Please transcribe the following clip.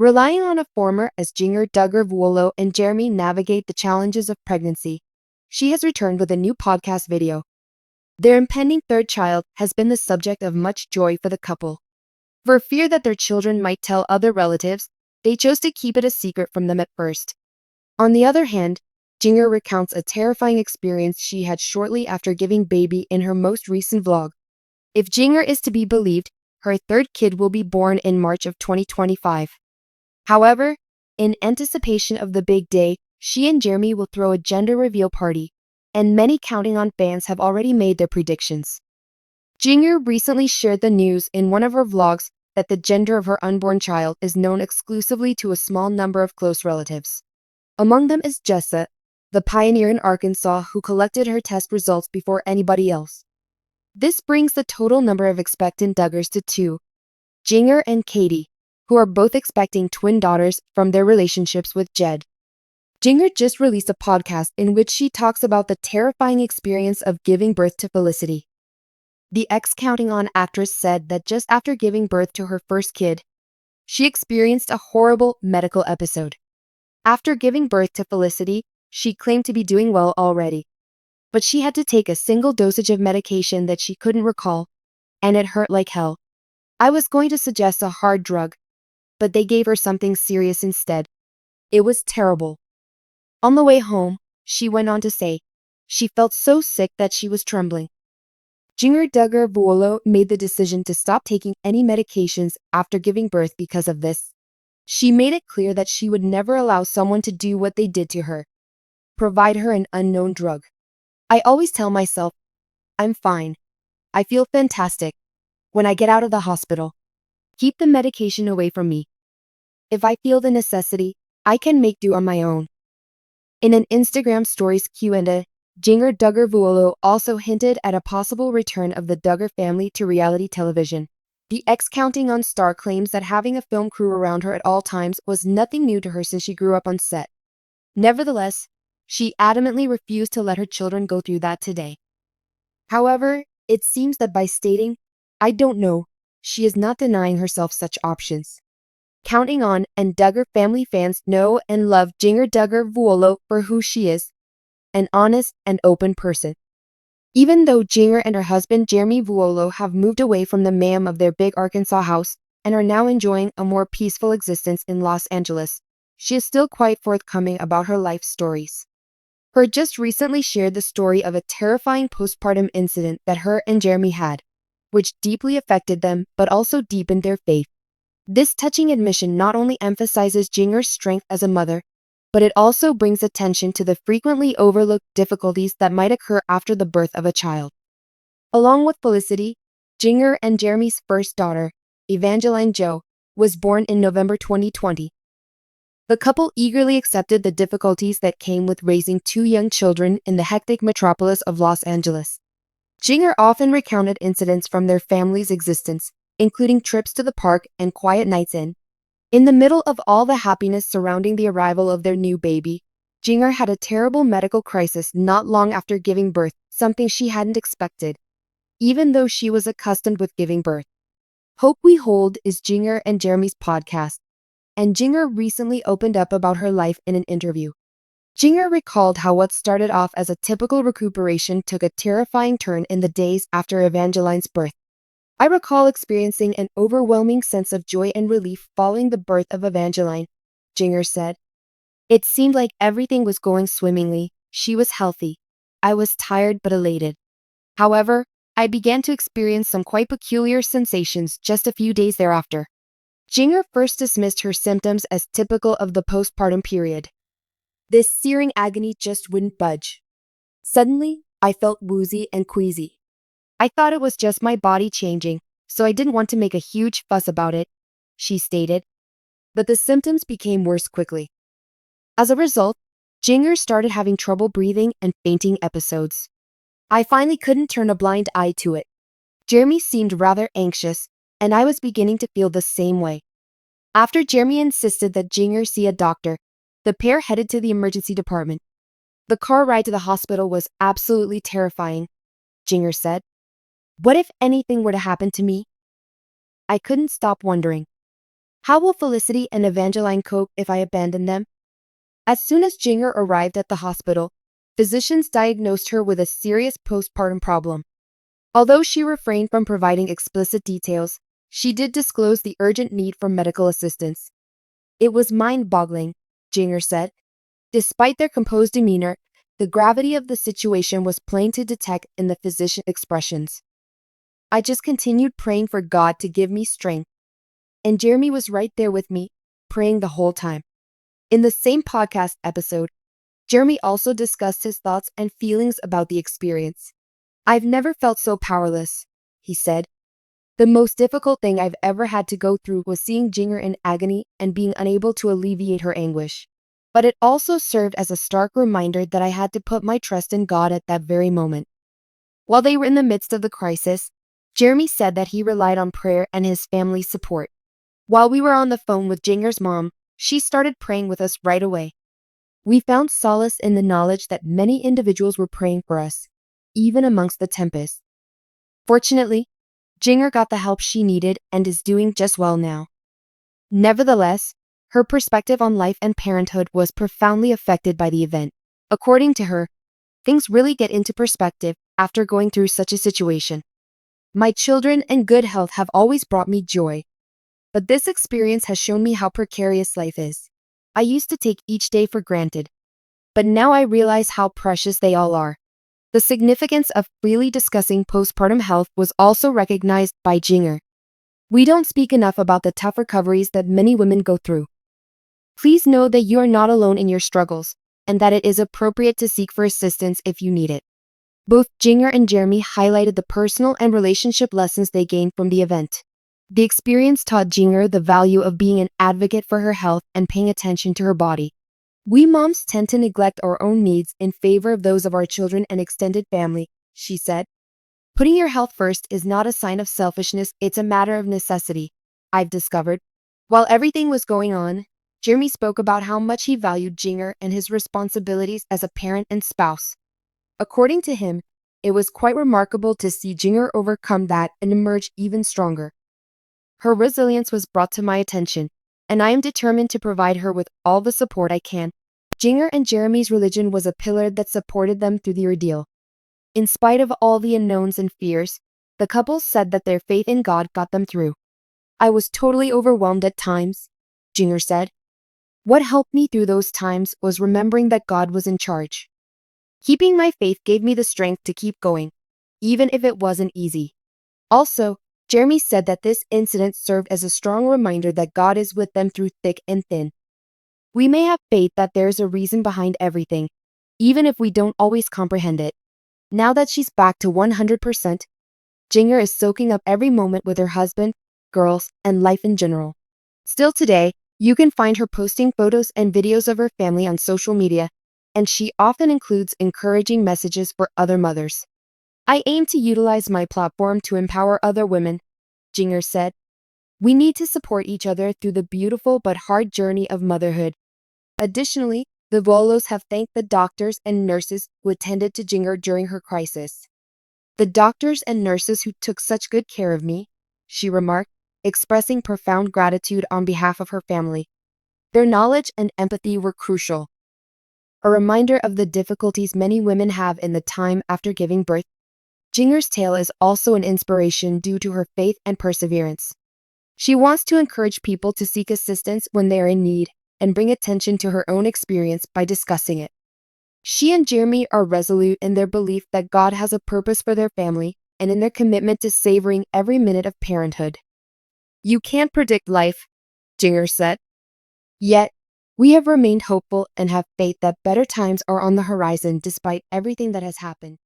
Relying on a former as Jinger, Duggar, Vuolo, and Jeremy navigate the challenges of pregnancy, she has returned with a new podcast video. Their impending third child has been the subject of much joy for the couple. For fear that their children might tell other relatives, they chose to keep it a secret from them at first. On the other hand, Jinger recounts a terrifying experience she had shortly after giving baby in her most recent vlog. If Jinger is to be believed, her third kid will be born in March of 2025. However, in anticipation of the big day, she and Jeremy will throw a gender reveal party, and many Counting On fans have already made their predictions. Jinger recently shared the news in one of her vlogs that the gender of her unborn child is known exclusively to a small number of close relatives. Among them is Jessa, the pioneer in Arkansas who collected her test results before anybody else. This brings the total number of expectant Duggars to 2, Jinger and Katie, who are both expecting twin daughters from their relationships with Jed. Jinger just released a podcast in which she talks about the terrifying experience of giving birth to Felicity. The ex-Counting On actress said that just after giving birth to her first kid, she experienced a horrible medical episode. After giving birth to Felicity, she claimed to be doing well already, but she had to take a single dosage of medication that she couldn't recall, and it hurt like hell. I was going to suggest a hard drug, but they gave her something serious instead. It was terrible. On the way home, she went on to say, she felt so sick that she was trembling. Jinger, Duggar, Vuolo made the decision to stop taking any medications after giving birth because of this. She made it clear that she would never allow someone to do what they did to her, provide her an unknown drug. I always tell myself, I'm fine. I feel fantastic. When I get out of the hospital, keep the medication away from me. If I feel the necessity, I can make do on my own. In an Instagram Stories Q&A, Jinger, Duggar, Vuolo also hinted at a possible return of the Duggar family to reality television. The ex-Counting On star claims that having a film crew around her at all times was nothing new to her since she grew up on set. Nevertheless, she adamantly refused to let her children go through that today. However, it seems that by stating, I don't know, she is not denying herself such options. Counting On and Duggar family fans know and love Jinger, Duggar, Vuolo for who she is, an honest and open person. Even though Jinger and her husband Jeremy Vuolo have moved away from the mayhem of their big Arkansas house and are now enjoying a more peaceful existence in Los Angeles, she is still quite forthcoming about her life stories. Her just recently shared the story of a terrifying postpartum incident that her and Jeremy had, which deeply affected them but also deepened their faith. This touching admission not only emphasizes Jinger's strength as a mother, but it also brings attention to the frequently overlooked difficulties that might occur after the birth of a child. Along with Felicity, Jinger and Jeremy's first daughter, Evangeline Jo, was born in November 2020. The couple eagerly accepted the difficulties that came with raising 2 young children in the hectic metropolis of Los Angeles. Jinger often recounted incidents from their family's existence, including trips to the park and quiet nights in. In the middle of all the happiness surrounding the arrival of their new baby, Jinger had a terrible medical crisis not long after giving birth, something she hadn't expected, even though she was accustomed with giving birth. Hope We Hold is Jinger and Jeremy's podcast, and Jinger recently opened up about her life in an interview. Jinger recalled how what started off as a typical recuperation took a terrifying turn in the days after Evangeline's birth. I recall experiencing an overwhelming sense of joy and relief following the birth of Evangeline, Jinger said. It seemed like everything was going swimmingly. She was healthy. I was tired but elated. However, I began to experience some quite peculiar sensations just a few days thereafter. Jinger first dismissed her symptoms as typical of the postpartum period. This searing agony just wouldn't budge. Suddenly, I felt woozy and queasy. I thought it was just my body changing, so I didn't want to make a huge fuss about it, she stated. But the symptoms became worse quickly. As a result, Jinger started having trouble breathing and fainting episodes. I finally couldn't turn a blind eye to it. Jeremy seemed rather anxious, and I was beginning to feel the same way. After Jeremy insisted that Jinger see a doctor, the pair headed to the emergency department. The car ride to the hospital was absolutely terrifying, Jinger said. What if anything were to happen to me? I couldn't stop wondering. How will Felicity and Evangeline cope if I abandon them? As soon as Jinger arrived at the hospital, physicians diagnosed her with a serious postpartum problem. Although she refrained from providing explicit details, she did disclose the urgent need for medical assistance. It was mind-boggling, Jinger said. Despite their composed demeanor, the gravity of the situation was plain to detect in the physician's expressions. I just continued praying for God to give me strength. And Jeremy was right there with me, praying the whole time. In the same podcast episode, Jeremy also discussed his thoughts and feelings about the experience. I've never felt so powerless, he said. The most difficult thing I've ever had to go through was seeing Jinger in agony and being unable to alleviate her anguish. But it also served as a stark reminder that I had to put my trust in God at that very moment. While they were in the midst of the crisis, Jeremy said that he relied on prayer and his family's support. While we were on the phone with Jinger's mom, she started praying with us right away. We found solace in the knowledge that many individuals were praying for us, even amongst the tempest. Fortunately, Jinger got the help she needed and is doing just well now. Nevertheless, her perspective on life and parenthood was profoundly affected by the event. According to her, things really get into perspective after going through such a situation. My children and good health have always brought me joy. But this experience has shown me how precarious life is. I used to take each day for granted. But now I realize how precious they all are. The significance of freely discussing postpartum health was also recognized by Jinger. We don't speak enough about the tough recoveries that many women go through. Please know that you are not alone in your struggles, and that it is appropriate to seek for assistance if you need it. Both Jinger and Jeremy highlighted the personal and relationship lessons they gained from the event. The experience taught Jinger the value of being an advocate for her health and paying attention to her body. We moms tend to neglect our own needs in favor of those of our children and extended family, she said. Putting your health first is not a sign of selfishness, it's a matter of necessity, I've discovered. While everything was going on, Jeremy spoke about how much he valued Jinger and his responsibilities as a parent and spouse. According to him, it was quite remarkable to see Jinger overcome that and emerge even stronger. Her resilience was brought to my attention, and I am determined to provide her with all the support I can. Jinger and Jeremy's religion was a pillar that supported them through the ordeal. In spite of all the unknowns and fears, the couple said that their faith in God got them through. I was totally overwhelmed at times, Jinger said. What helped me through those times was remembering that God was in charge. Keeping my faith gave me the strength to keep going, even if it wasn't easy. Also, Jeremy said that this incident served as a strong reminder that God is with them through thick and thin. We may have faith that there is a reason behind everything, even if we don't always comprehend it. Now that she's back to 100%, Jinger is soaking up every moment with her husband, girls, and life in general. Still today, you can find her posting photos and videos of her family on social media, and she often includes encouraging messages for other mothers. I aim to utilize my platform to empower other women, Jinger said. We need to support each other through the beautiful but hard journey of motherhood. Additionally, the Vuolos have thanked the doctors and nurses who attended to Jinger during her crisis. The doctors and nurses who took such good care of me, she remarked, expressing profound gratitude on behalf of her family. Their knowledge and empathy were crucial. A reminder of the difficulties many women have in the time after giving birth. Jinger's tale is also an inspiration due to her faith and perseverance. She wants to encourage people to seek assistance when they are in need and bring attention to her own experience by discussing it. She and Jeremy are resolute in their belief that God has a purpose for their family and in their commitment to savoring every minute of parenthood. You can't predict life, Jinger said. Yet, we have remained hopeful and have faith that better times are on the horizon despite everything that has happened.